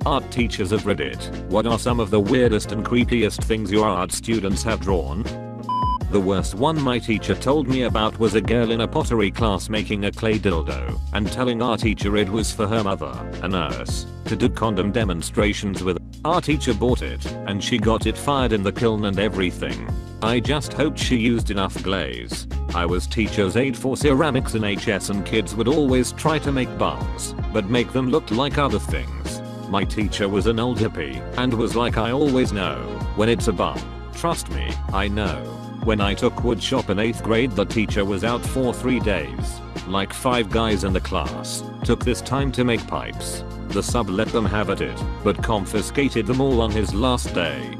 Art teachers of Reddit, what are some of the weirdest and creepiest things your art students have drawn? The worst one my teacher told me about was a girl in a pottery class making a clay dildo and telling our teacher it was for her mother, a nurse, to do condom demonstrations with. Our teacher bought it and she got it fired in the kiln and everything. I just hoped she used enough glaze. I was teacher's aide for ceramics in HS and kids would always try to make bums, but make them look like other things. My teacher was an old hippie and was like, I always know when it's a bum. Trust me, I know. When I took woodshop in 8th grade, the teacher was out for 3 days. Like 5 guys in the class took this time to make pipes. The sub let them have at it, but confiscated them all on his last day.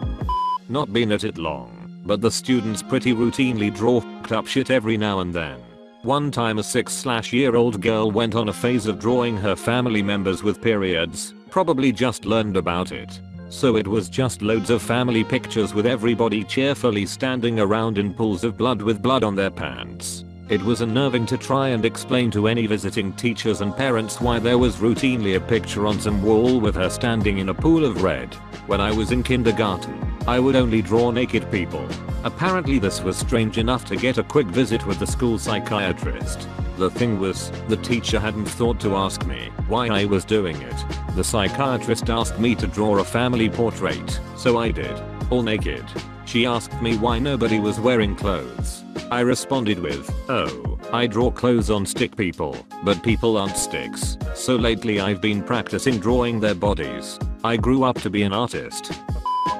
Not been at it long, but the students pretty routinely draw f***ed up shit every now and then. One time a 6-year-old girl went on a phase of drawing her family members with periods, probably just learned about it. So it was just loads of family pictures with everybody cheerfully standing around in pools of blood with blood on their pants. It was unnerving to try and explain to any visiting teachers and parents why there was routinely a picture on some wall with her standing in a pool of red. When I was in kindergarten, I would only draw naked people. Apparently this was strange enough to get a quick visit with the school psychiatrist. The thing was, the teacher hadn't thought to ask me why I was doing it. The psychiatrist asked me to draw a family portrait, so I did. All naked. She asked me why nobody was wearing clothes. I responded with, oh, I draw clothes on stick people, but people aren't sticks. So lately I've been practicing drawing their bodies. I grew up to be an artist.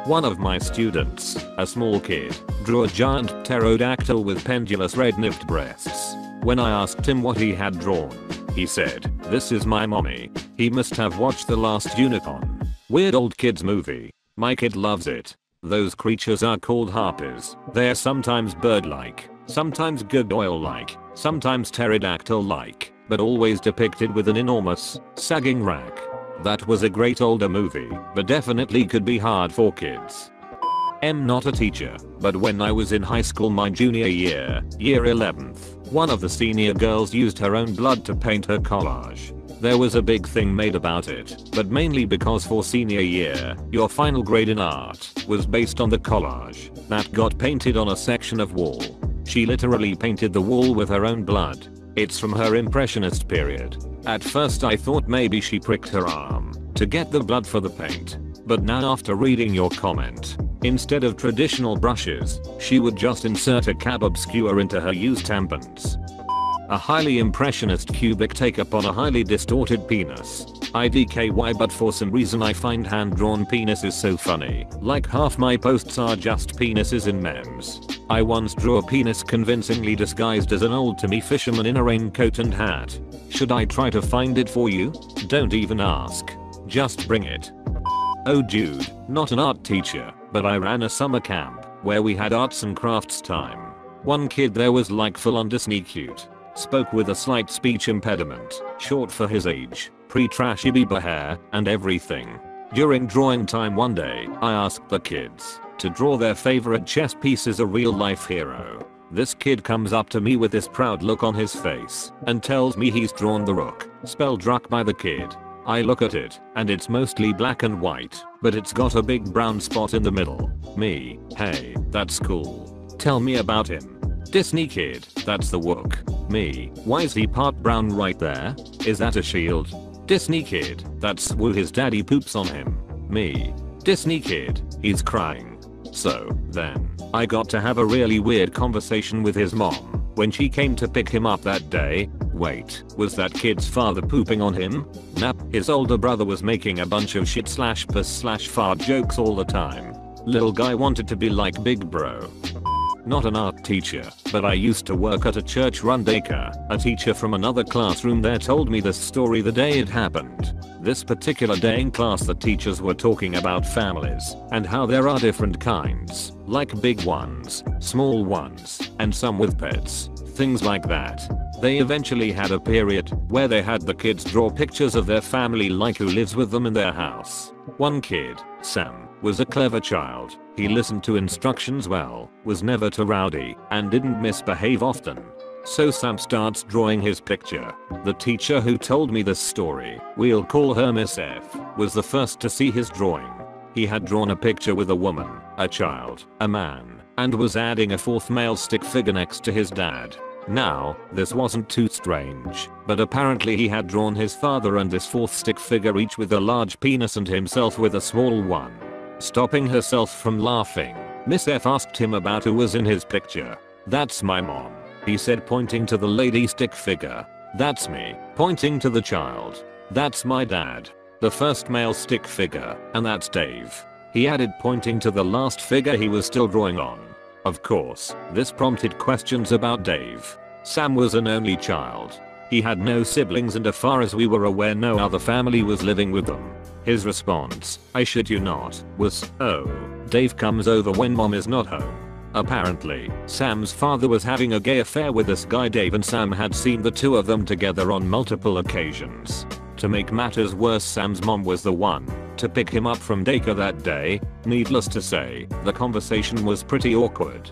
One of my students, a small kid, drew a giant pterodactyl with pendulous red-nipped breasts. When I asked him what he had drawn, he said, this is my mommy. He must have watched The Last Unicorn. Weird old kids movie. My kid loves it. Those creatures are called harpies. They're sometimes bird-like, sometimes gargoyle-like, sometimes pterodactyl-like, but always depicted with an enormous, sagging rack. That was a great older movie, but definitely could be hard for kids. I'm not a teacher, but when I was in high school my junior year 11th, one of the senior girls used her own blood to paint her collage. There was a big thing made about it, but mainly because for senior year, your final grade in art was based on the collage that got painted on a section of wall. She literally painted the wall with her own blood. It's from her impressionist period. At first I thought maybe she pricked her arm to get the blood for the paint, but now after reading your comment, instead of traditional brushes, she would just insert a cab obscure into her used tampons. A highly impressionist cubic take-up on a highly distorted penis. IDKY, but for some reason I find hand-drawn penises so funny. Like half my posts are just penises in memes. I once drew a penis convincingly disguised as an old-timey fisherman in a raincoat and hat. Should I try to find it for you? Don't even ask. Just bring it. Oh dude, not an art teacher, but I ran a summer camp where we had arts and crafts time. One kid there was like full on Disney cute. Spoke with a slight speech impediment, short for his age, pre-trashy Bieber hair, and everything. During drawing time one day, I asked the kids to draw their favorite chess piece as a real-life hero. This kid comes up to me with this proud look on his face and tells me he's drawn the rook, spelled ruck by the kid. I look at it, and it's mostly black and white, but it's got a big brown spot in the middle. Me, hey, that's cool. Tell me about him. Disney kid, that's the wook. Me, why is he part brown right there? Is that a shield? Disney kid, that's woo, his daddy poops on him. Me, Disney kid, he's crying. So, then, I got to have a really weird conversation with his mom when she came to pick him up that day. Wait, was that kid's father pooping on him? Nah, his older brother was making a bunch of shit/piss/fart jokes all the time. Little guy wanted to be like big bro. Not an art teacher, but I used to work at a church-run daycare. A teacher from another classroom there told me this story the day it happened. This particular day in class the teachers were talking about families and how there are different kinds, like big ones, small ones, and some with pets, things like that. They eventually had a period where they had the kids draw pictures of their family like who lives with them in their house. One kid, Sam, was a clever child. He listened to instructions well, was never too rowdy, and didn't misbehave often. So Sam starts drawing his picture. The teacher who told me this story, we'll call her Miss F, was the first to see his drawing. He had drawn a picture with a woman, a child, a man, and was adding a fourth male stick figure next to his dad. Now, this wasn't too strange, but apparently he had drawn his father and this fourth stick figure each with a large penis and himself with a small one. Stopping herself from laughing, Miss F asked him about who was in his picture. "That's my mom," he said, pointing to the lady stick figure. "That's me," pointing to the child. "That's my dad, the first male stick figure, and that's Dave," he added, pointing to the last figure he was still drawing on. Of course, this prompted questions about Dave. Sam was an only child. He had no siblings and as far as we were aware no other family was living with them. His response, I shit you not, was, "Oh, Dave comes over when mom is not home." Apparently, Sam's father was having a gay affair with this guy Dave and Sam had seen the two of them together on multiple occasions. To make matters worse, Sam's mom was the one to pick him up from daycare that day. Needless to say, the conversation was pretty awkward.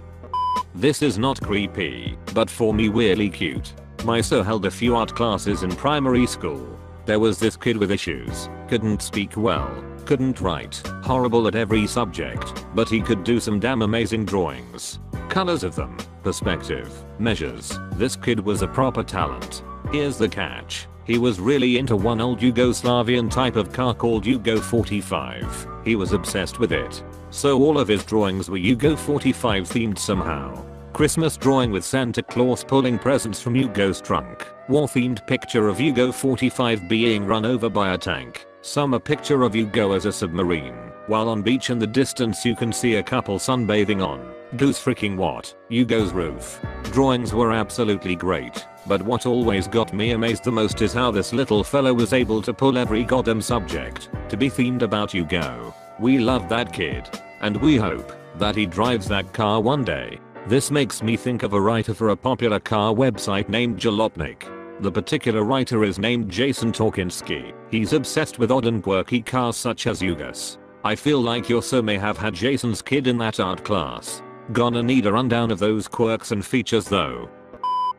This is not creepy, but for me weirdly cute. My sir held a few art classes in primary school. There was this kid with issues, couldn't speak well, couldn't write, horrible at every subject, but he could do some damn amazing drawings. Colors of them, perspective, measures, this kid was a proper talent. Here's the catch. He was really into one old Yugoslavian type of car called Yugo 45. He was obsessed with it. So all of his drawings were Yugo 45 themed somehow. Christmas drawing with Santa Claus pulling presents from Yugo's trunk. War themed picture of Yugo 45 being run over by a tank. Summer picture of Yugo as a submarine. While on beach in the distance you can see a couple sunbathing on. Goose freaking what? Yugo's roof. Drawings were absolutely great. But what always got me amazed the most is how this little fellow was able to pull every goddamn subject to be themed about Yugo. We love that kid. And we hope that he drives that car one day. This makes me think of a writer for a popular car website named Jalopnik. The particular writer is named Jason Torkinski. He's obsessed with odd and quirky cars such as Yugos. I feel like your sir may have had Jason's kid in that art class. Gonna need a rundown of those quirks and features though.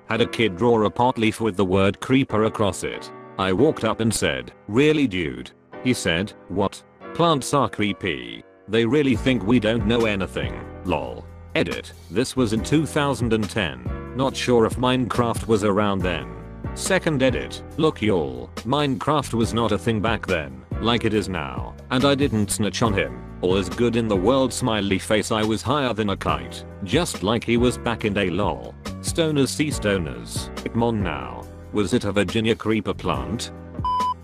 Had a kid draw a pot leaf with the word creeper across it. I walked up and said, "Really dude?" He said, "What? Plants are creepy. They really think we don't know anything, lol." Edit. This was in 2010. Not sure if Minecraft was around then. Second edit. Look y'all, Minecraft was not a thing back then, like it is now, and I didn't snitch on him. All is good in the world smiley face. I was higher than a kite, just like he was back in day lol. Stoners see stoners. Come on now. Was it a Virginia creeper plant?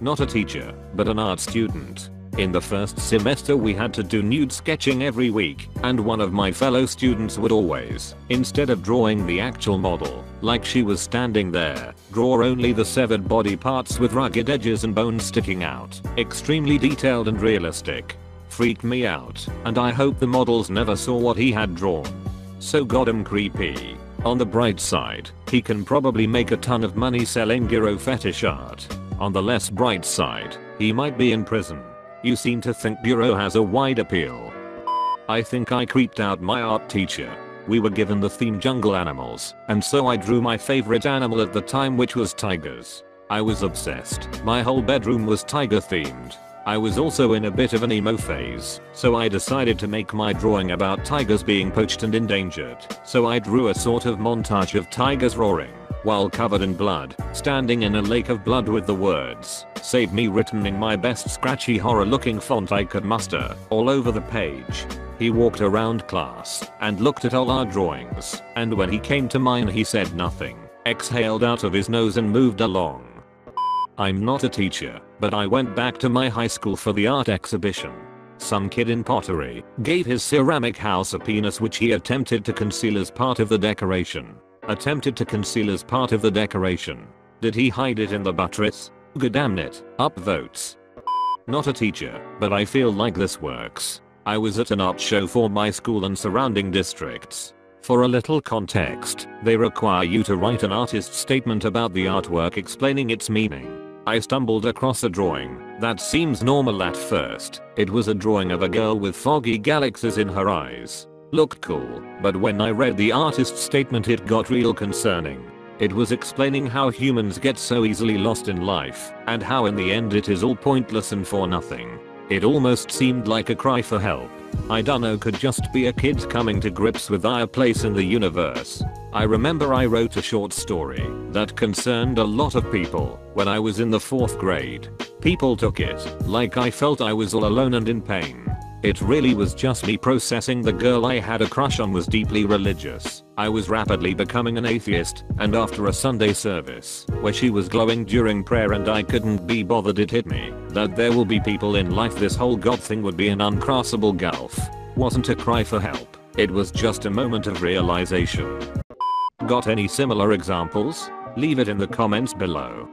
Not a teacher, but an art student. In the first semester we had to do nude sketching every week, and one of my fellow students would always, instead of drawing the actual model, like she was standing there, draw only the severed body parts with rugged edges and bones sticking out. Extremely detailed and realistic. Freaked me out, and I hope the models never saw what he had drawn. So goddamn creepy. On the bright side, he can probably make a ton of money selling gyro fetish art. On the less bright side, he might be in prison. You seem to think gyro has a wide appeal. I think I creeped out my art teacher. We were given the theme jungle animals, and so I drew my favorite animal at the time, which was tigers. I was obsessed. My whole bedroom was tiger themed. I was also in a bit of an emo phase, so I decided to make my drawing about tigers being poached and endangered. So I drew a sort of montage of tigers roaring, while covered in blood, standing in a lake of blood with the words, "Save me," written in my best scratchy horror looking font I could muster, all over the page. He walked around class and looked at all our drawings, and when he came to mine he said nothing, exhaled out of his nose and moved along. I'm not a teacher, but I went back to my high school for the art exhibition. Some kid in pottery gave his ceramic house a penis which he attempted to conceal as part of the decoration. Did he hide it in the buttress? Good damn it. Up votes. Not a teacher, but I feel like this works. I was at an art show for my school and surrounding districts. For a little context, they require you to write an artist statement about the artwork explaining its meaning. I stumbled across a drawing that seems normal at first. It was a drawing of a girl with foggy galaxies in her eyes. Looked cool, but when I read the artist statement it got real concerning. It was explaining how humans get so easily lost in life, and how in the end it is all pointless and for nothing. It almost seemed like a cry for help. I dunno, could just be a kid coming to grips with our place in the universe. I remember I wrote a short story that concerned a lot of people when I was in the 4th grade. People took it like I felt I was all alone and in pain. It really was just me processing. The girl I had a crush on was deeply religious. I was rapidly becoming an atheist, and after a Sunday service where she was glowing during prayer and I couldn't be bothered, it hit me that there will be people in life this whole God thing would be an uncrossable gulf. Wasn't a cry for help, it was just a moment of realization. Got any similar examples? Leave it in the comments below.